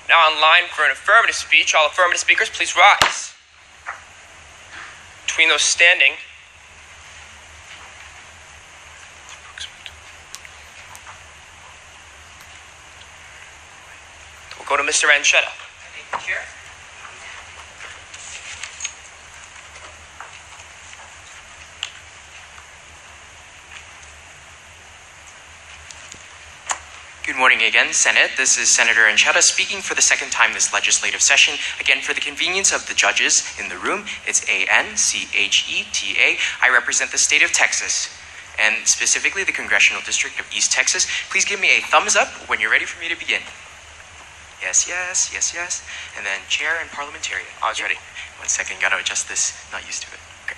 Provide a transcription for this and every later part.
Now online for an affirmative speech. All affirmative speakers, please rise. Between those standing, we'll go to Mr. Ranchetta. Thank you, Chair. Good morning again, Senate. This is Senator Ranchetta speaking for the second time this legislative session. Again, for the convenience of the judges in the room, it's A-N-C-H-E-T-A. I represent the state of Texas, and specifically the Congressional District of East Texas. Please give me a thumbs up when you're ready for me to begin. Yes, yes, yes, yes. And then chair and parliamentarian. I was ready. 1 second, gotta adjust this. Not used to it. Okay.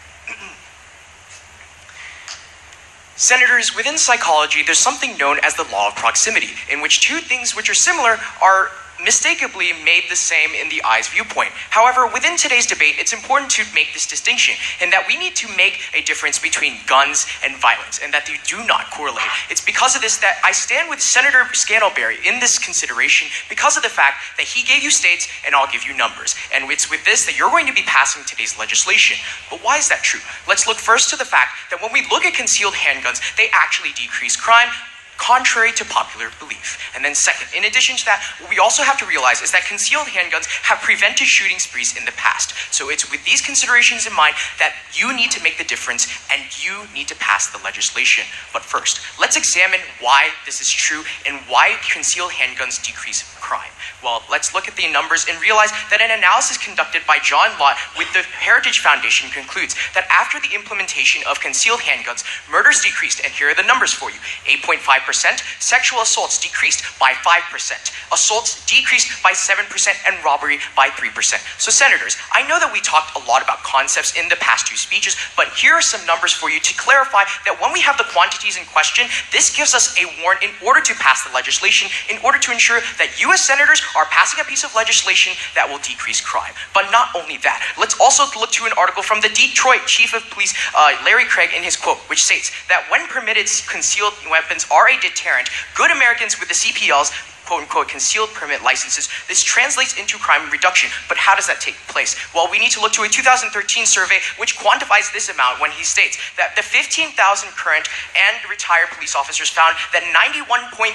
Senators, within psychology, there's something known as the law of proximity, in which two things which are similar are mistakenly made the same in the eye's viewpoint. However, within today's debate, it's important to make this distinction in that we need to make a difference between guns and violence, and that they do not correlate. It's because of this that I stand with Senator Scantlebury in this consideration because of the fact that he gave you states and I'll give you numbers. And it's with this that you're going to be passing today's legislation. But why is that true? Let's look first to the fact that when we look at concealed handguns, they actually decrease crime, contrary to popular belief. And then second, in addition to that, what we also have to realize is that concealed handguns have prevented shooting sprees in the past. So it's with these considerations in mind that you need to make the difference and you need to pass the legislation. But first, let's examine why this is true and why concealed handguns decrease crime. Well, let's look at the numbers and realize that an analysis conducted by John Lott with the Heritage Foundation concludes that after the implementation of concealed handguns, murders decreased, and here are the numbers for you. 8.5%, sexual assaults decreased by 5%, assaults decreased by 7%, and robbery by 3%. So senators, I know that we talked a lot about concepts in the past two speeches, but here are some numbers for you to clarify that when we have the quantities in question, this gives us a warrant in order to pass the legislation, in order to ensure that U.S. senators are passing a piece of legislation that will decrease crime. But not only that, let's also look to an article from the Detroit Chief of Police, Larry Craig, in his quote, which states that when permitted concealed weapons are a deterrent, good Americans with the CPLs, quote-unquote, concealed permit licenses, this translates into crime reduction. But how does that take place? Well, we need to look to a 2013 survey which quantifies this amount when he states that the 15,000 current and retired police officers found that 91.3%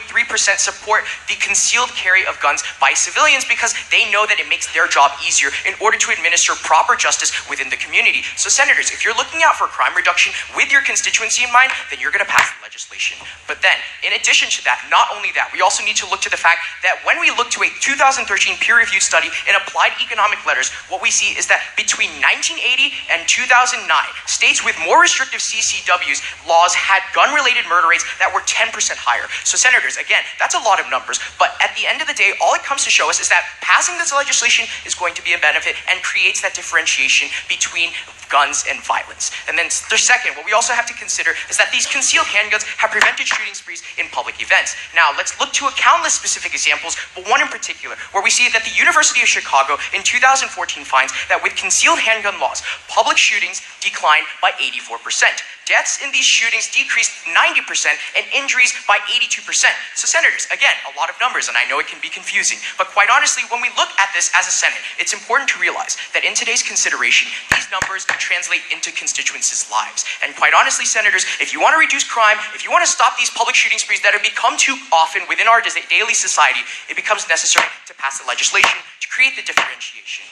support the concealed carry of guns by civilians because they know that it makes their job easier in order to administer proper justice within the community. So senators, if you're looking out for crime reduction with your constituency in mind, then you're going to pass the legislation. But then, in addition to that, not only that, we also need to look to the fact that when we look to a 2013 peer-reviewed study in applied economic letters, what we see is that between 1980 and 2009, states with more restrictive CCWs laws had gun-related murder rates that were 10% higher. So senators, again, that's a lot of numbers, but at the end of the day, all it comes to show us is that passing this legislation is going to be a benefit and creates that differentiation between guns and violence. And then the second, what we also have to consider is that these concealed handguns have prevented shooting sprees in public events. Now, let's look to a countless specific examples, but one in particular, where we see that the University of Chicago in 2014 finds that with concealed handgun laws, public shootings declined by 84%. Deaths in these shootings decreased 90% and injuries by 82%. So senators, again, a lot of numbers, and I know it can be confusing, but quite honestly, when we look at this as a Senate, it's important to realize that in today's consideration, these numbers translate into constituents' lives. And quite honestly, senators, if you want to reduce crime, if you want to stop these public shooting sprees that have become too often within our daily society, it becomes necessary to pass the legislation to create the differentiation.